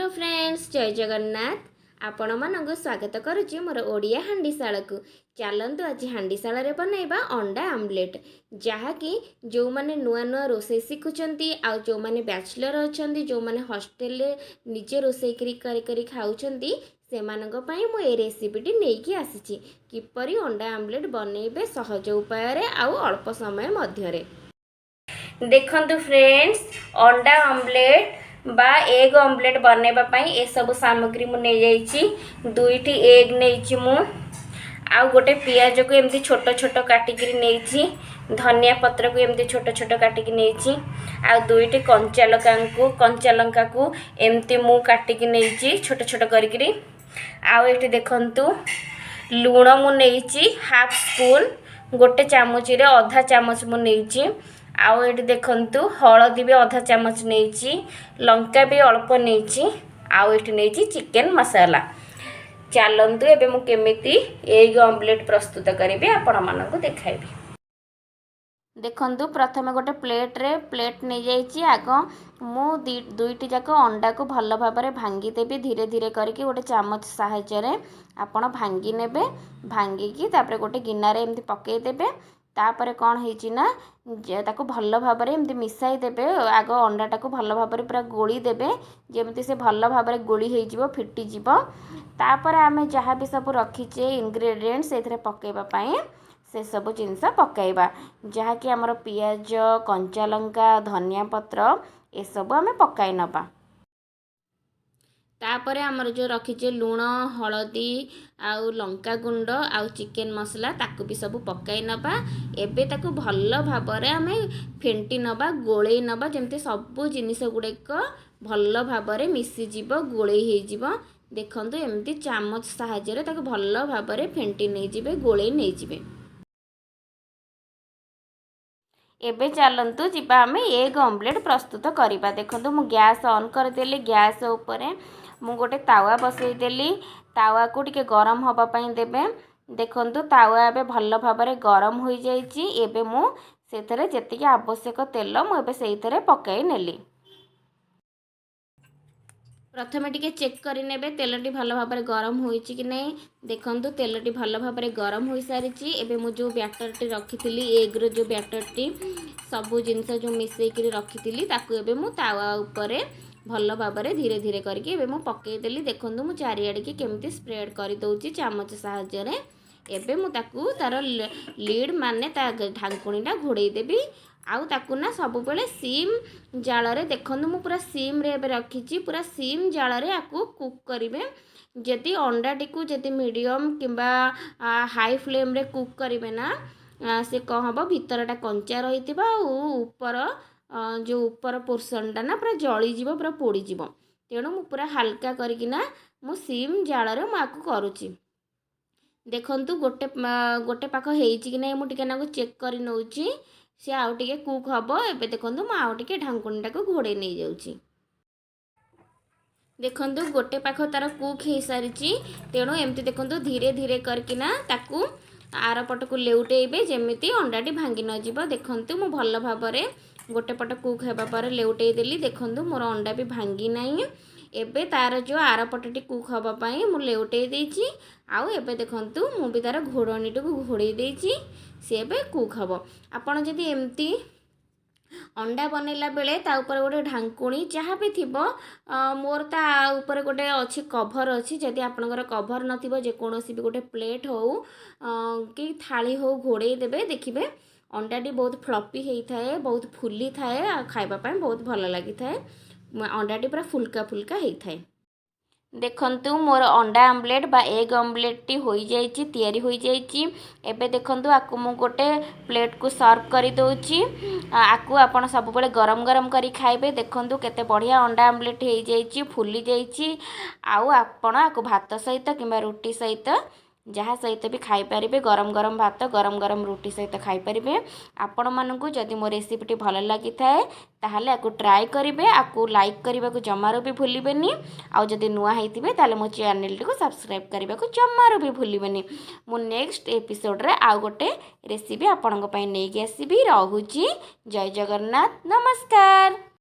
Hello friends जय जगन्नाथ आपण मानक स्वागत करुच्ची मोर ओडिया हांडीशाला को चलतु आज हांडीशाला रे बनैबा अंडा आमलेट जहाँकि जो माने नुआ नुआ रोसे शिखुचंती आ जो माने बैचलर अछंती जो माने हॉस्टल रे निजे रोसे करी खाउचंती सेमानक पई मु ए रेसिपीटी नेकी आसीची किपरि अंडा आमलेट बनैबे सहज उपाय रे आ अल्प समय मध्य रे देखंतु फ्रेंड्स अंडा आमलेट बा एग ऑमलेट बनैबा पई ए सब सामग्री मु नै जाईची दुईटी एग नैची मु आ गोटे पियाज को एमती छोट छोट काटी करी नैची धनिया पत्र को एमती छोट छोट काटी की नैची आ दुईटी कंचा लंका को एमती मु काटी की नैची छोट छोट करी करी आ एठी देखंतु लूण मु नैची हाफ स्पून गोटे चामच रे आधा चामच मु नैची आउ ये देखंतु हलदी भी आधा चामच नैची लंका भी अल्प नैची आउ ये नैची चिकन मसाला चलतु एबे मु केमिति एग ऑमलेट प्रस्तुत करी आपण मानकु देखाइबी देखंतु प्रथमे गोटे प्लेट नहीं जाइए आग मु दुईटी जाक अंडा को भल भाव भांगी देवी धीरे धीरे करके गोटे चामच साहाय्य आपण भांगी नेबे भांगिकी तापर गोटे गिनारे एमती पकईदेबे तापर कौन होना ताको भल भाव एमती मिसाई देबे आग अंडाटा को भल भाव पूरा गोली देबे जमती से भल भाव गोली हो फिटिज तापर आम जहाँ भी सब रखीचे इंग्रेडिएंट्स से पकेबा पाई से सब जिनस पकईबा जहाँकि आमर पियाज कंचा लंका धनिया पत्र ये सब आम पकाई नबा तापर आमर जो रखीचे लूण हलदी आउ लंका गुंड आउ चिकेन मसला ताकू भी सब पकाई नबा एबे ताकू भल भाव आम फेंटी नबा गोलई नबा जमती सब जिनिस गुड़ाक भल भाव मिसीज गोलई हो देखंतु एमती चामच साहाय्य ताकू भल भाव फेंटी नहीं जिबे गोलई नहीं जिबे एबे चलतु जीवा आम एग ऑमलेट प्रस्तुत करवा देखो मु गैस ऑन करदेली गैस उपरे मु गोटे तावा बसईदेली तावा को टिके गरम हवा पाई देबे देखंतु तावा एबे भल भाव गरम हो जाइए एबे मु सेथरे जेतिके आवश्यक तेल मु एबे सेइथरे पकाई नेली प्रथमे टिके चेक करि नेबे तेलटी भल भाव गरम होइछि कि नहीं देखंतु तेलटी भल भाव गरम हो सारी एबे मु जो बैटरटी रखी एग रो जो बैटरटी सबू जिनस जो मिसेक रखी ताकू एबे मु तावा उपरे भल भाव धीरे धीरे करके एबे मु पकईदेली देखंतु मु चारिआडे की केमती स्प्रेड कर दउछि चामच साहाय्य रे एबे मु ताकू तार लीड माने ता ढांकुणीटा घोड़े देबी आउ ताकू ना सब बेले सीम जाल रे देखंतु मु पूरा सीम रे एबे रखीची पूरा सीम जाल रे आकू कुक करिवे जदि अंडाटी को जदि मीडियम किंबा हाई फ्लेम रे कुक करिवे ना से कौन हम भितरटा कंचा रही ऊपर जो ऊपर पोर्सनटा ना पूरा जलीज पूरा पोड़ीज तेणु मु पूरा हल्का करकिना मु सीम जाल रे मुझे करुच्ची देखंतु गोटे गोटे पाख होइछि कि नहीं मुझे ना चेक कर नौची सी आउ टिके कुक हम एबे देखंतु मु आउ टिके ढांकुणीटा को घोड़े नहीं जाउची देखंतु गोटे पाख तार कुक हो सारी तेणु एमती देखंतु धीरे धीरे करकिना ताकू आर पट को लेउटेबे जेमिति अंडाटी भांगी न जिवो देखंतु मु भल भाव गोटे पट कुक हेबा पर लेउटे देली देखंतु मोर अंडा भी भांगी नाही एबे तार जो आर पटटी कुक हवा पाई मु लेउटे देइची आउ एबे देखंतु मु भी तार घोड़नीटी को घोड़े देइची से एबे कुक हबो आपण जदि एमती अंडा बनैला बेले ता ऊपर गोटे ढांकुणी जहाँ भी थी मोर ता ऊपर गोटे अच्छी कभर अच्छी जदि आपणकर कभर नथिबो जेकोसी भी गोटे प्लेट हो कि थाली हो घोड़े देबे देखिबे अंडाटी बहुत फ्लपी होता है बहुत फुली थाए खाइबा पाई बहुत भल लगी थाए अंडाटी पूरा फुल्का फुल्का होता है देखंतु मोर अंडा आमलेट बा एग ऑमलेट टी हो जाइए तैयारी हो जाइए एबे देखंतु आकु मु गोटे प्लेट को सर्व कर दउची आकु आपण सब बेले गरम गरम करी खाइबे देखंतु केते बढ़िया अंडा आमलेट हो जाइए फुली जाइए आउ आपण आकु भात सहित किंबा रुटी सहित जहाँ सहित भी खाईपारे गरम गरम भात गरम गरम रुटी सहित खाईपारे आपण मानू जदि मो रेसिपीटी भल लगी थाए ताहले आकु ट्राए करेंगे आकु लाइक करने को जमारू भी भूलिबेनी आउ जदि नुआ होइथिबे ताहले मो चैनल को सब्सक्राइब करने को जमारू भी भूलिबेनी मु नेक्स्ट एपिसोड रे आउ गोटे रेसिपी आपन को पई नेकी आसीबी रहूची जय जगन्नाथ नमस्कार।